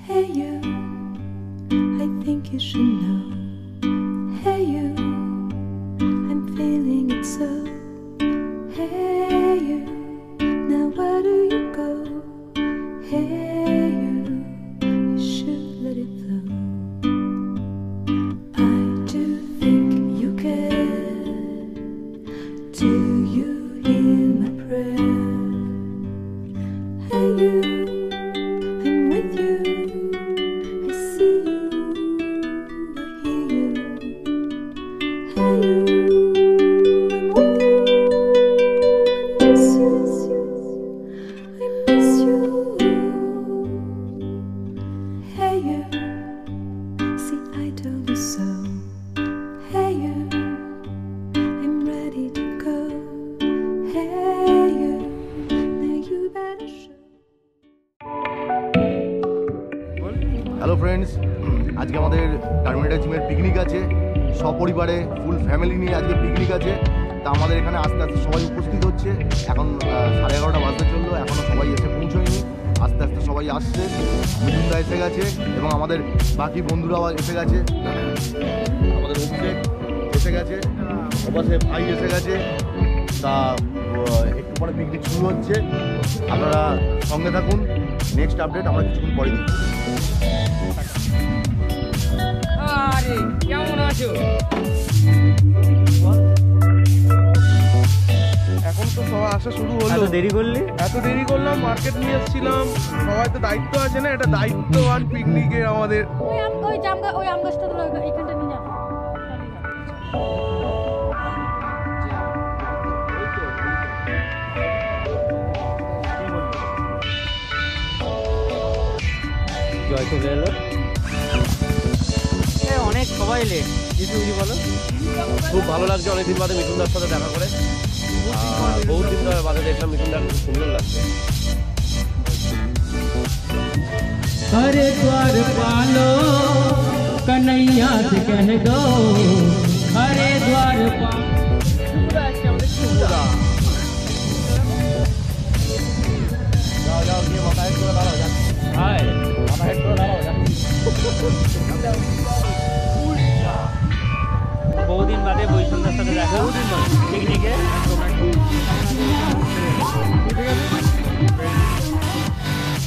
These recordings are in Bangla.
Hey you, I think you should know. Hey you, I'm feeling it so. Hey you, now where do you go? Hey you, you should let it flow. I do think you care. Do you hear my prayer? Hey you, I'm with you. I see you, I hear you. Hey you, I'm with you. I miss you, I miss you. Hey you, see I told you so. Hey you, I'm ready to go. Hey you, now you better show. Hello friends, আজকে আমাদের টার্মিনেটর জিমের পিকনিক আছে। সপরিবারে ফুল ফ্যামিলি নিয়ে আজকে পিকনিক আছে। তা আমাদের এখানে আস্তে আস্তে সবাই উপস্থিত হচ্ছে। এখন 11:30 বাজতে চললো, এখনও সবাই এসে পৌঁছয়নি। আস্তে আস্তে সবাই আসছে। মিঠুনদা এসে গেছে এবং আমাদের বাকি বন্ধুরাও এসে গেছে। আমাদের অভিষেক এসে গেছে, ওপাশে ভাই এসে গেছে। তা একটু পরে পিকনিক শুরু হচ্ছে। আপনারা সঙ্গে থাকুন। নেক্সট আপডেট আমরা কিছুক্ষণ পরে দিচ্ছি। আরে কেমন আছো? এখন তো সবাই আসা শুরু হলো। এত দেরি করলি? এত দেরি করলাম, মার্কেট নিয়ে এসেছিলাম। সবাই তো দায়িত্ব আছে না, এটা দায়িত্ববান পিকনিকে আমাদের। ওই আম গাছটা তো এইখানটা নিয়ে যাও। জয় চলে এলো। অনেক সবাই লেট। কিছু বলো। খুব ভালো লাগছে অনেকদিন বাদে মিঠুনদার সাথে দেখা করে। বহুত দিন ধরে বাদে দেখলাম মিঠুনদার খুব সুন্দর লাগছে। अरे द्वार पालो कन्हैया से कह दो, अरे द्वार যাও যাও গিয়ে মাথা হেড করে দাঁড়াও। হাই মাথা হেড করে দাঁড়াও। বহুদিন বাদে বৈষ্ণবদার সাথে দেখা। পিকনিকে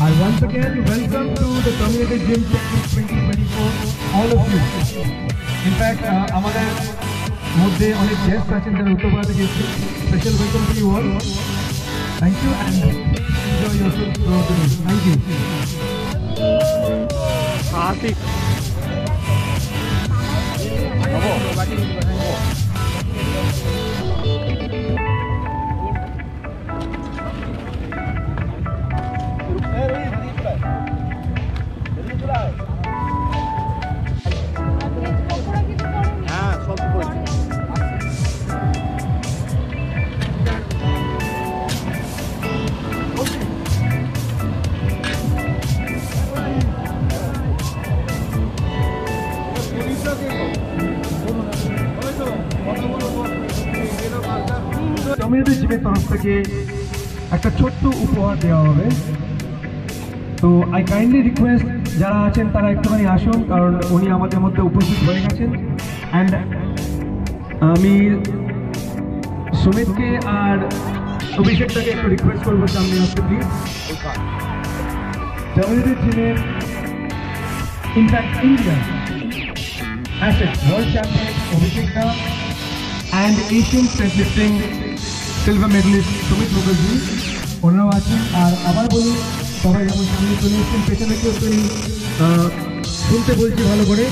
And once again, welcome to the Community Gym Picnic 2024, all of you. In fact, আমাদের মধ্যে অনেক গেস্ট আছেন যারা উত্তরপাড়া থেকে এসেছেন। Special welcome to you all. Thank you and enjoy yourself throughout the day. Thank you. আর্টিক হ্যাঁ, সব করেছি। কমিউনিটি জিমের তরফ থেকে একটা ছোট্ট উপহার দেওয়া হবে। তো আই কাইন্ডলি রিকোয়েস্ট যারা আছেন তারা একটুখানি আসুন, কারণ উনি আমাদের মধ্যে উপস্থিত হয়ে গেছেন। অ্যান্ড আমি সুমিতকে আর অভিষেকটাকে একটু রিকোয়েস্ট করবো সামনে আসতে প্লিজ। কমিউনিটি জিমের in fact India asset world champion অভিষেকটা and Asian straight lifting silver medalist Sumit Mukherjee ওনারাও আছেন। আর আবার বলুন, সবাই যেমন সামনে চলে এসেছেন, পেছনে কেউ শুনতে বলছি ভালো করে।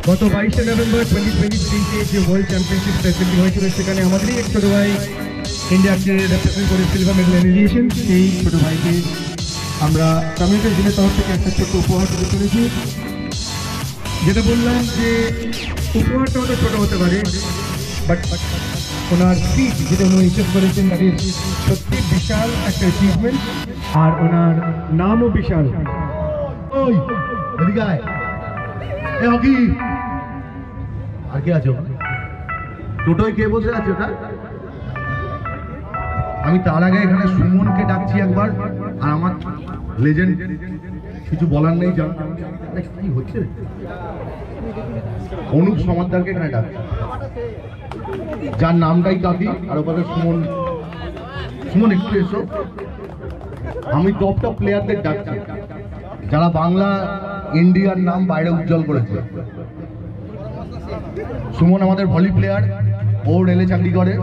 গত 22শে নভেম্বর 2023-তে যে ওয়ার্ল্ড চ্যাম্পিয়নশিপ প্রেসিডেন্ট হয়েছিল, সেখানে আমাদেরই এক ছোটো ভাই ইন্ডিয়াকে রিপ্রেজেন্ট করে সিলভার মেডেল এনে দিয়েছেন। সেই ছোটো ভাইকে আমরা কমিউনিটি জিমের তরফ থেকে একটা ছোট্ট উপহার দিতে চলেছি। যেটা বললাম যে উপহারটা হয়তো ছোটো হতে পারে, বাট ওনার ফিট যেটা উনি হিসেব করেছেন দ্যাট ইজ সত্যি বিশাল একটা অ্যাচিভমেন্ট। আর ওনার নামও বিশাল। ওই এদিকে আয়, এ হকি। আর কে আছে ওখানে? টোটোয় কে বসে আছে ওটা? আমি তার আগে এখানে সুমনকে ডাকছি একবার, আর আমার লেজেন্ড কিছু বলার নেই। যা কি হচ্ছে, অনুপ সমাদ্দারকে এখানে ডাকছে, যার নামটাই কাফি। আর ওখানে সুমন, সুমন একটু এসো। আমি টপ টপ প্লেয়ারদের ডাকছি যারা বাংলা ইন্ডিয়ার নাম বাইরে উজ্জ্বল করেছে। সুমন আমাদের ভলি প্লেয়ার, ও রেলে চাকরি করে,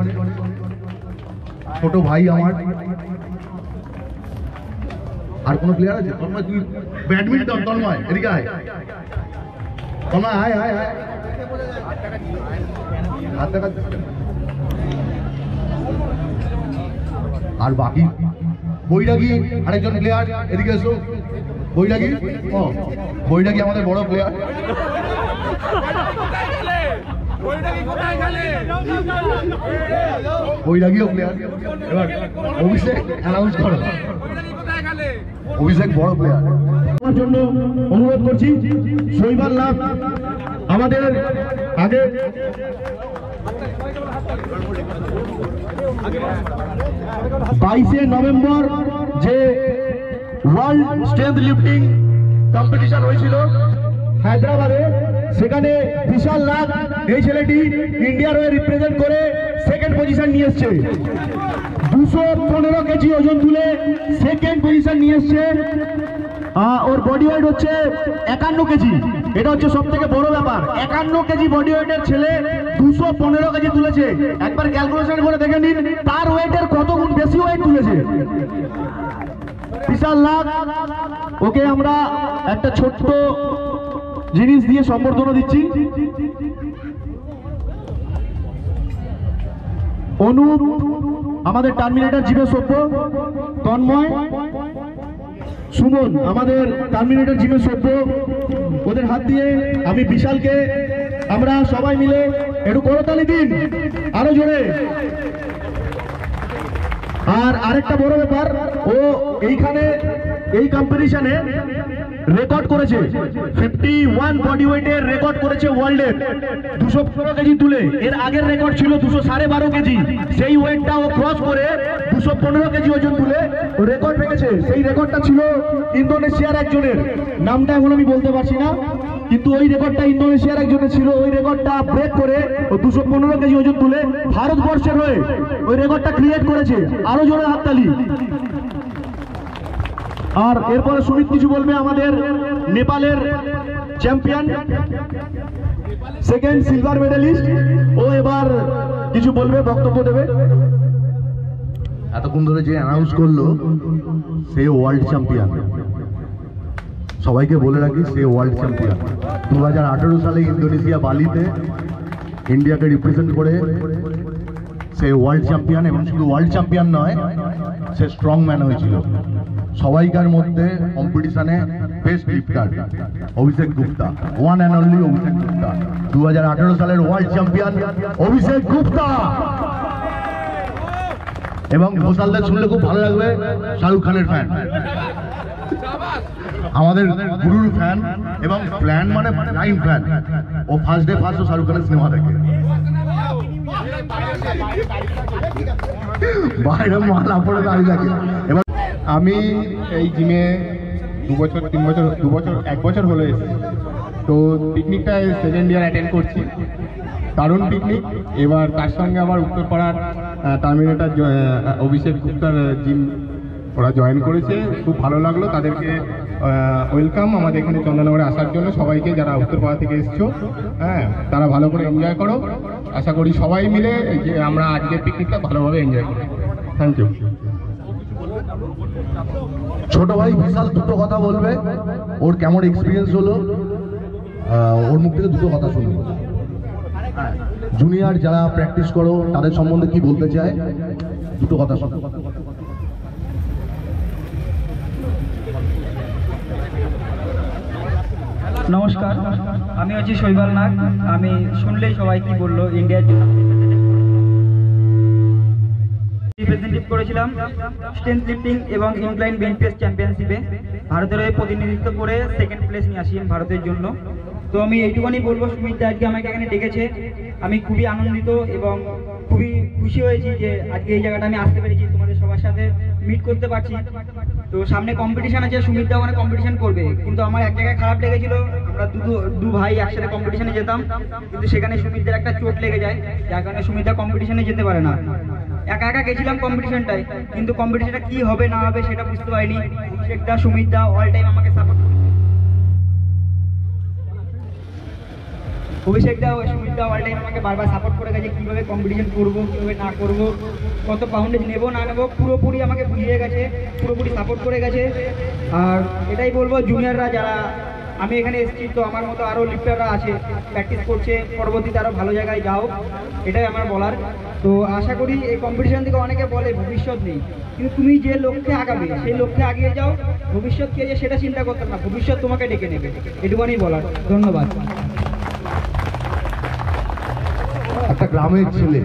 ছোট ভাই আমার। আর কোনো প্লেয়ার আছে? তন্ময়, তুই ব্যাডমিন্টন, তন্ময় এদিকে আয়, তন্ময় আয় আয় আয়। হাত দেখা। আর বাকি বৈরাগী আরেকজন প্লেয়ার, এদিকে এসো। বৈরাগী, ও বৈরাগী আমাদের বড় প্লেয়ার। বৈরাগীও প্লেয়ার। এবার অভিষেক অ্যানাউন্স করো। অভিষেক বড় প্লেয়ার। আমার জন্য অনুরোধ করছি শৈবাল লাভ আমাদের আগে 22 নভেম্বর যে ওয়ার্ল্ড স্ট্রেংথ লিফটিং কম্পিটিশন হয়েছিল হায়দ্রাবাদে, সেখানে বিশাল লাভ এই ছেলেটি ইন্ডিয়ার হয়ে রিপ্রেজেন্ট করে সেকেন্ড পজিশন নিয়ে এসছে। 215 কেজি ওজন তুলে সেকেন্ড পজিশন নিয়ে এসছে। ওর বডি ওয়েট হচ্ছে 51 কেজি। এটা হচ্ছে সব থেকে বড় ব্যাপার। 51 কেজি বডি ওয়েটের ছেলে 215 কেজি তুলেছে। একবার ক্যালকুলেশন করে দেখে নিন তার ওয়েটের কত গুণ বেশি ওয়েট তুলেছে। বিশাল লাভ। ওকে আমরা একটা ছোট্ট জিনিস দিয়ে সম্বর্ধনা দিচ্ছি। অনুপ আমাদের টার্মিনেটর জিমের সভ্য, তন্ময়, সুমন আমাদের টার্মিনেটর জিমের সভ্য। ওদের হাত দিয়ে আমি বিশালকে আমরা সবাই মিলে একটু করতালি দিন আরো জোরে। আর আরেকটা বড় ব্যাপার, ও এইখানে এই কম্পিটিশনে রেকর্ড করেছে। 51 বডি ওয়েটের রেকর্ড করেছে ওয়ার্ল্ডের 215 কেজি তুলে। এর আগের রেকর্ড ছিল 212.5 কেজি। সেই ওয়েটটা ও ক্রস করে 215 কেজি ওজন তুলে রেকর্ড ভেঙেছে। সেই রেকর্ডটা ছিল ইন্দোনেশিয়ার একজনের, নামটা এখন আমি বলতে পারছি না, কিন্তু ওই রেকর্ডটা ইন্দোনেশিয়ার একজনের ছিল। ওই রেকর্ডটা ব্রেক করে ও 215 কেজি ওজন তুলে ভারতবর্ষের হয়ে ওই রেকর্ডটা ক্রিয়েট করেছে। আরো জোরে হাততালি। আর এরপরে সুমিত কিছু বলবে, আমাদের নেপালের চ্যাম্পিয়ন, সেকেন্ড সিলভার মেডেলিস্ট। ও এবার কিছু বলবে, বক্তব্য দেবে। এতক্ষণ ধরে যে অ্যানাউন্স করলো সে ওয়ার্ল্ড চ্যাম্পিয়ন। সবাইকে বলে রাখি, সে ওয়ার্ল্ড চ্যাম্পিয়ন। 2018 সালে ইন্দোনেশিয়া বালিতে ইন্ডিয়াকে রিপ্রেজেন্ট করে সে ওয়ার্ল্ড চ্যাম্পিয়ন। এবং শুধু ওয়ার্ল্ড চ্যাম্পিয়ন নয়, সে স্ট্রং ম্যান হয়েছিল। সবাইকার মধ্যে কম্পিটিশনে best lifter Abhishek Gupta, one and only Abhishek Gupta. 2018 সালের ওয়ার্ল্ড চ্যাম্পিয়ন অভিষেক গুপ্তা। এবং ঘোষালদের শুনলে খুব ভালো লাগবে, শাহরুখ খানের ফ্যান, আমাদের গুরুর ফ্যান এবং প্ল্যান মানে লাইন ফ্যান। ও ফার্স্ট ডে ফার্স্ট শাহরুখ খানের সিনেমা দেখে। বাইরে মাল আপড়ে দাঁড়িয়ে থাকে। এবার আমি এই জিমে 1 বছর হলো এসেছি। তো পিকনিকটা সেকেন্ড ইয়ার অ্যাটেন্ড করছি, দারুণ পিকনিক। এবার তার সঙ্গে আমার উত্তরপাড়ার টার্মিনেটর অভিষেক গুপ্তার জিম ওরা জয়েন করেছে, খুব ভালো লাগলো। তাদেরকে ওয়েলকাম আমাদের এখানে চন্দননগরে আসার জন্য সবাইকে, যারা উত্তরপাড়া থেকে এসছো। হ্যাঁ, তারা ভালো করে এনজয় করো। আশা করি সবাই মিলে যে আমরা আজকের পিকনিকটা ভালোভাবে এনজয় করি। Thank you. ছোট ভাই বিশাল দুটো কথা বলবে, ওর কেমন এক্সপিরিয়েন্স হলো ওর মুখ থেকে দুটো কথা শুনবো। জুনিয়র যারা প্র্যাকটিস করো তাদের সম্বন্ধে কি বলতে চায়, দুটো কথা শুনবো। নমস্কার, আমি হচ্ছি শৈবাল নাগ। আমি শুনলেই সবাই কি বললো, ইন্ডিয়ার রিপ্রেজেন্টেটিভ করেছিলাম স্ট্রেংথ লিফটিং এবং ইনক্লাইন বেঞ্চ প্রেস চ্যাম্পিয়নশিপে। ভারতের হয়ে প্রতিনিধিত্ব করে সেকেন্ড প্লেস নিয়ে আসি ভারতের জন্য। তো আমি এইটুকুনি বলবো, সুমিত আজকে আমাকে এখানে ডেকেছে, আমি খুবই আনন্দিত এবং খুবই খুশি হয়েছি যে আজকে এই জায়গাটা আমি আসতে পেরেছি তোমাদের সবার সবার সাথে মিট করতে পারছি। তো সামনে কম্পিটিশন আছে, সুমিতদা ওখানে কম্পিটিশন করবে, কিন্তু আমার এক জায়গায় খারাপ লেগেছিল, আমরা দু ভাই একসাথে কম্পিটিশনে যেতাম, কিন্তু সেখানে সুমিতদের একটা চোট লেগে যায়, যার কারণে সুমিতদা কম্পিটিশনে যেতে পারে না। একা একা গেছিলাম কম্পিটিশনটায়, কিন্তু কম্পিটিশনটা কি হবে না হবে সেটা বুঝতে পারিনি। অভিষেকদা, সুমিতদা অল টাইম আমাকে সাপোর্ট, অভিষেকদা ও সুমিতদা অল টাইম আমাকে বারবার সাপোর্ট করে গেছে, কীভাবে কম্পিটিশন করবো, কীভাবে না করবো, কত পাউন্ডেজ নেবো না নেবো, পুরোপুরি আমাকে বুঝিয়ে গেছে, পুরোপুরি সাপোর্ট করে গেছে। আর এটাই বলবো, জুনিয়ররা যারা, আমি এখানে এসেছি তো আমার মতো আরও লিফটাররা আছে, প্র্যাকটিস করছে, পরবর্তীতে আরও ভালো জায়গায় যাও, এটাই আমার বলার। তো আশা করি এই কম্পিটিশন থেকে অনেকে বলে ভবিষ্যৎ নেই, কিন্তু তুমি যে লক্ষ্যে আগাবে সেই লক্ষ্যে আগিয়ে যাও, ভবিষ্যৎ কে যে সেটা চিন্তা করতে না, ভবিষ্যৎ তোমাকে ডেকে নেবে, এটুকুনি বলার। ধন্যবাদ। একটা গ্রামের ছেলে,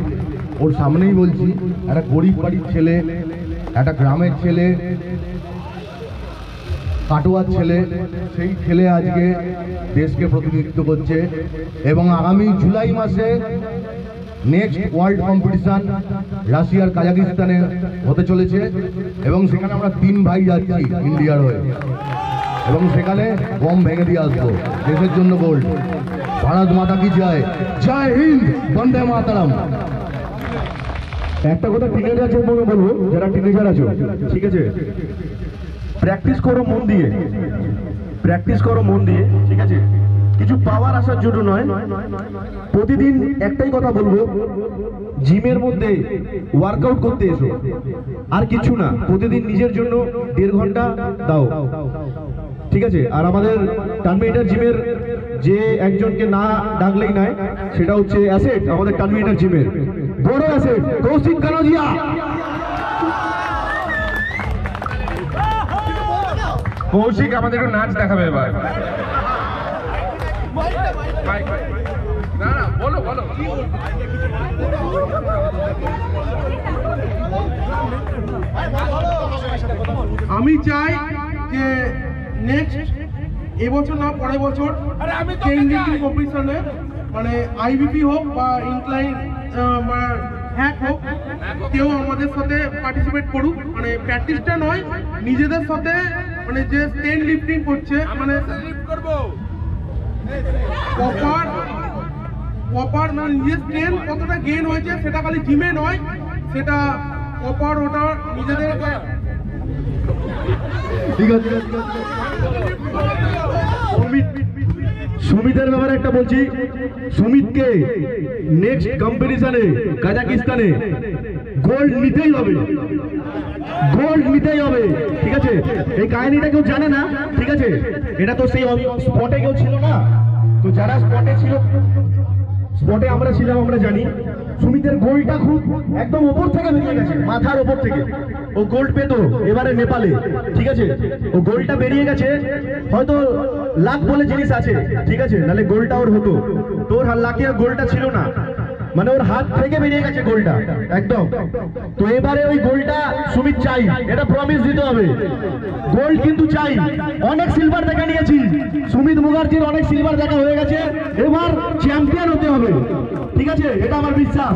ওর সামনেই বলছি, একটা গরিব বাড়ির ছেলে, একটা গ্রামের ছেলে, কাটোয়ার ছেলে, সেই ছেলে আজকে দেশকে প্রতিনিধিত্ব করছে। এবং আগামী জুলাই মাসে নেক্সট ওয়ার্ল্ড কম্পিটিশন রাশিয়ার কাজাকিস্তানে হতে চলেছে, এবং সেখানে আমরা 3 ভাই যাচ্ছি ইন্ডিয়ার হয়ে, এবং সেখানে বম ভেঙে দিয়ে আসবো, দেশের জন্য গোল্ড। ভারত মাতা কি জয়, জয় হিন্দ, বন্দে মাতরম। একটা কথা টিনেজারদের মনে বলবো, যারা টিনেজার আছো, ঠিক আছে, প্র্যাকটিস করো মন দিয়ে, প্র্যাকটিস করো মন দিয়ে, ঠিক আছে, কিছু পাওয়ার আসার জন্য নয়। প্রতিদিন একটাই কথা বলবো, জিমের মধ্যে ওয়ার্কআউট করতে এসো, আর কিছু না। প্রতিদিন নিজের জন্য 1.5 ঘন্টা দাও, ঠিক আছে। আর আমাদের টার্মিনেটর জিমের যে একজনকে না ডাকলেই নাই, সেটা হচ্ছে অ্যাসেট, আমাদের টার্মিনেটর জিমের বড় অ্যাসেট কৌশিক কানোজিয়া। কৌশিক আমাদের একটু নাচ দেখাবে এবার। না না, বলো বলো। আমি চাই যে নেক্সট এবছর না পরের বছর কম্পিটিশনে, মানে আইবিপি হোক বা ইনক্লাইন বা হ্যাক হোক, কেউ আমাদের সাথে পার্টিসিপেট করুক। মানে প্র্যাকটিসটা নয়, নিজেদের সাথে, মানে যে স্টেন লিফটিং করছে, মানে প্রপার মানে নিজের স্টেন কতটা গেইন হয়েছে সেটা খালি জিমে নয়, সেটা প্রপার ওটা নিজেদের। ঠিক আছে, সুমিতের ব্যাপারে একটা বলছি, সুমিতকে নেক্সট কম্পিটিশনে কাজাকিস্তানে গোল্ড নিতেই হবে, গোল্ড নিতেই হবে, ঠিক আছে। এই কাহিনীটা কেউ জানে না, ঠিক আছে, এটা তো সেই স্পটে কেউ ছিল না, তো যারা স্পটে ছিল, স্পটে আমরা ছিলাম, আমরা জানি সুমিতের গোলটা খুব একদম ওপর থেকে বেরিয়ে গেছে, মাথার ওপর থেকে ও গোল্ড পেতো এবারে নেপালে, ঠিক আছে। ও গোলটা বেরিয়ে গেছে, হয়তো লাক বলে জিনিস আছে, ঠিক আছে, নাহলে গোলটা ওর হতো, তোর লাকে গোলটা ছিল না, মানে ওর হাত থেকে বেরিয়ে গেছে গোলটা একদম। তো এবারে ওই গোলটা সুমিত চাই, এটা প্রমিস দিতে হবে, গোল্ড কিন্তু চাই। অনেক সিলভার দেখা নিয়েছি, সুমিত মুখার্জির অনেক সিলভার দেখা হয়ে গেছে, এবার চ্যাম্পিয়ন হতে হবে, ঠিক আছে, এটা আমার বিশ্বাস।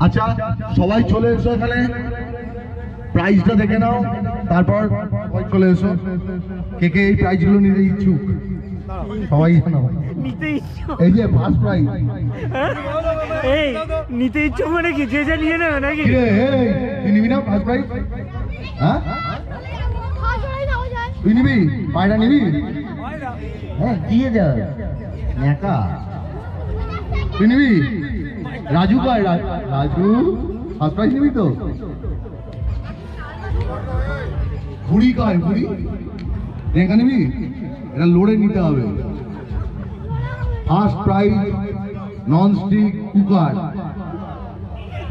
আচ্ছা, সবাই চলে এসো এখানে, প্রাইজটা দেখে নাও, তারপর সবাই চলে এসো। কে কে এই প্রাইজগুলো নিতে ইচ্ছুক সবাই জানাও। এই যে ফার্স্ট প্রাইজ, এই নিতে ইচ্ছুক মানে কি, যে যে নিয়ে নেবে নাকি? তুই নিবি না ফার্স্ট প্রাইজ? হ্যাঁ, তুই নিবি পায়রা নিবি? হ্যাঁ, দিয়ে যা একা, তুই নিবি? রাজু কয়, রাজু ফার্স্ট প্রাইজ নিবি তো? ঘুড়ি কয়, ঘুড়ি দেখা নিবি? এটা লোড়ে নিতে হবে। First prize non stick cooker,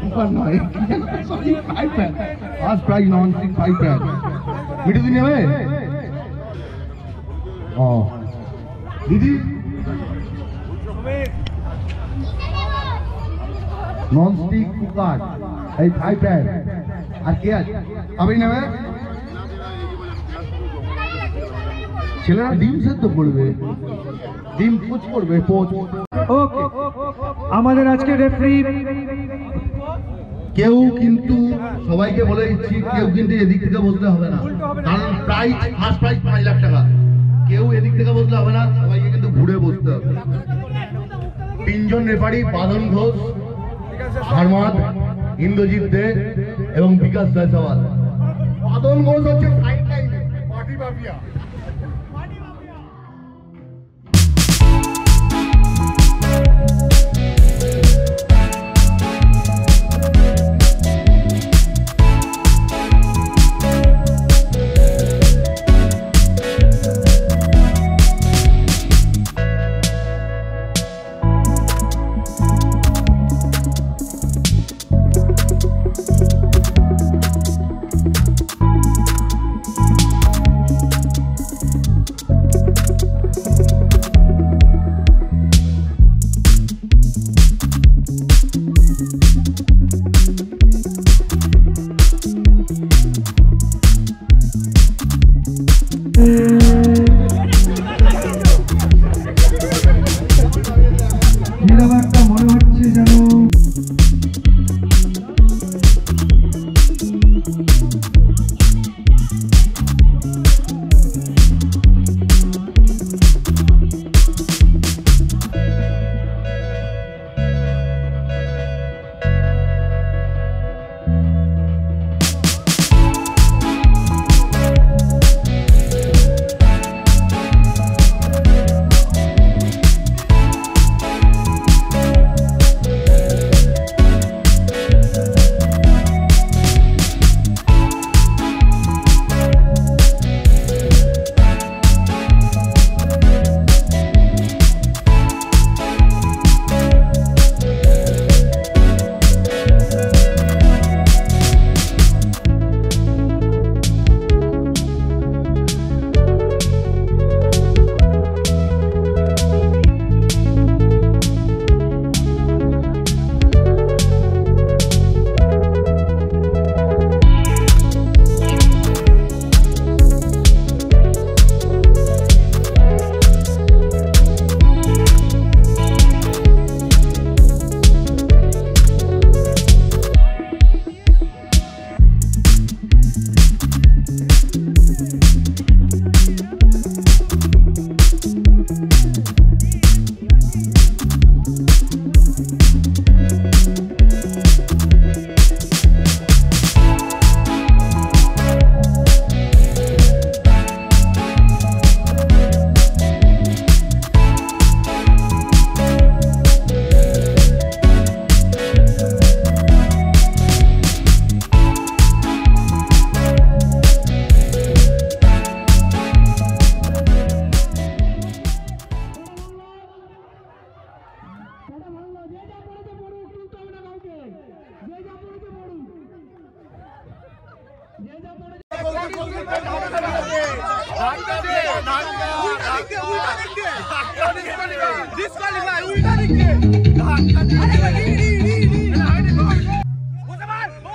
cooker নয়, first prize non stick 5 pan. Mithu দিন নেবে? ও দিদি, নন স্টিক কুকার এই 5 প্যান। আর কে আছে? সবাই নেবে? ছেলেরা ডিম সেদ্ধ করবে, ডিম পোচ করবে, পোচ। ওকে, আমাদের আজকে রেফারি কেউ কিন্তু সবাইকে বলে দিচ্ছি, কেউ কিন্তু এদিক থেকে বসলে হবে না, কারণ প্রাইজ ফার্স্ট প্রাইজ 5 লাখ টাকা। কেউ এদিক থেকে বসলে হবে না, সবাইকে কিন্তু ঘুরে বসতে হবে। 3 জন রেফারি, বাঁধন ঘোষ, হারমাদ, ইন্দ্রজিৎ দে এবং বিকাশ জয়সওয়াল। বাঁধন ঘোষ হচ্ছে ফাইন লাইনে পার্টি মাফিয়া।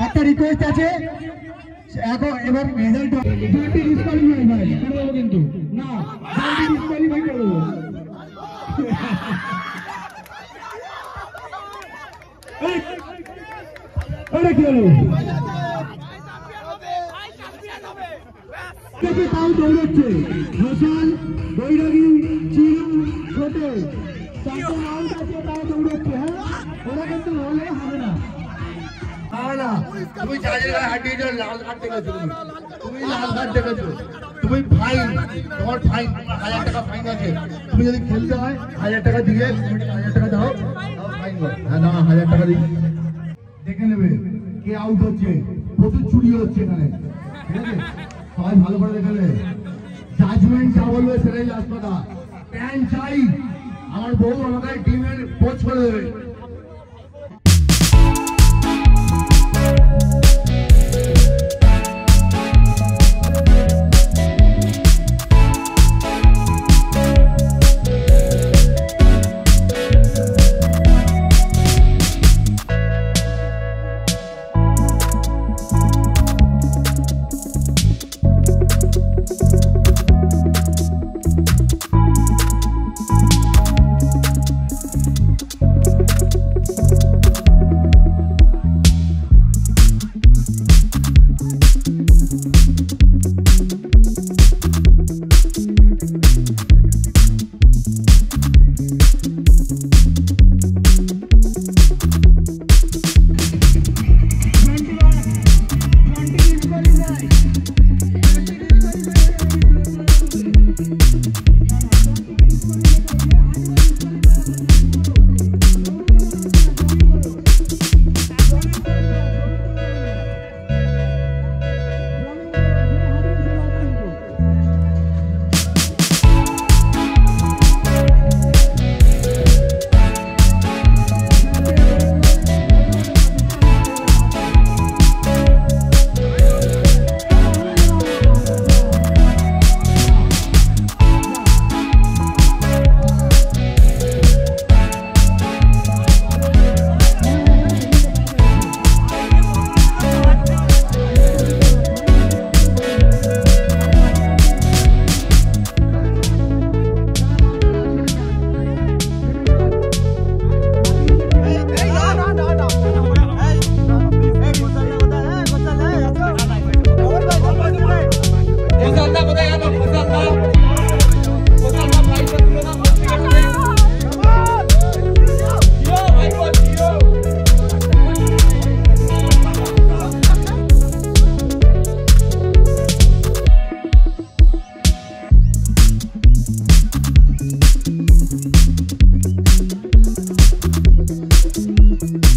একটা রিকোয়েস্ট আছে, এখন এবার রেজাল্ট ডিসকোয়ালিফাই ভাই করে দেবো, কিন্তু না ডিসকোয়ালিফাই করে দেবো। ওটা কি হলো? তাও দৌড়চ্ছে ঘোষাল, বৈরাগী, চিরু, ছোটে, চারটে রাউন্ড আছে, তাও দৌড়চ্ছে। হ্যাঁ, ওরা কিন্তু হলে হবে না। তুমি চার্জের গায়ে হাত দিয়েছো, লাল কার্ড দেখেছো, তুমি লাল কার্ড দেখেছো, তুমি ফাইন, তোমার ফাইন 1000 টাকা ফাইন আছে। তুমি যদি খেলতে হয় 1000 টাকা দিয়ে 1000 টাকা দাও, ফাইন করো। হ্যাঁ না, 1000 টাকা দিই, দেখে নেবে কে আউট হচ্ছে। প্রচুর চুরি হচ্ছে এখানে, ঠিক আছে? সবাই ভালো করে দেখে নেবে। জাজমেন্ট যা বলবে সেটাই লাস্ট কথা। প্যান চাই, আমার বউ আমাকে টিমের কোচ করে দেবে।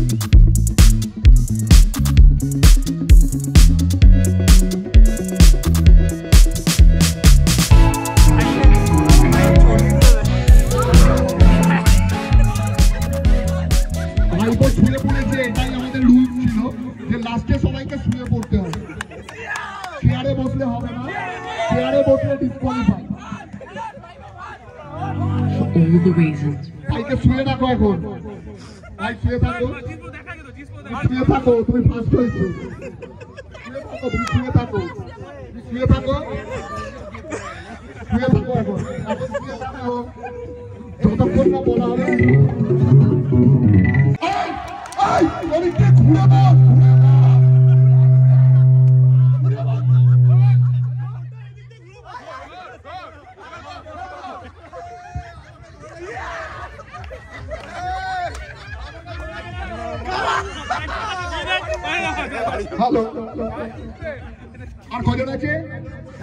All the reasons. ভাইকে শুয়ে রাখো এখন, ভাই শুয়ে থাকো, শুয়ে থাকো, তুমি ফার্স্ট হয়েছো, শুয়ে থাকো, তুমি শুয়ে থাকো, শুয়ে থাকো, শুয়ে থাকো এখন, এখন শুয়ে থাকো, যতক্ষণ না বলা হবে। ঘুরে বল, হ্যালো, আর কজন আছে?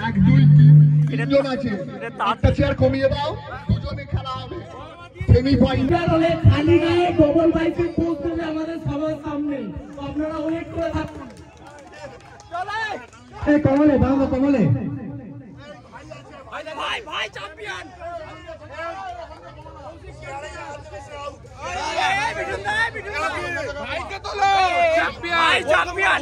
1 2 3 জন আছে। একটা চেয়ার কমিয়ে দাও, দুজনে খেলা হবে। সেমিফাইনাল হলে খালি গায়ে ডবল বাইকে পোস্ট দেবে আমাদের সবার সামনে, আপনারা ওয়েট করে থাকুন। এই কমলে বাংলা কমলে ভাই ভাই চ্যাম্পিয়ন ভাইকে তোলো চ্যাম্পিয়ন চ্যাম্পিয়ন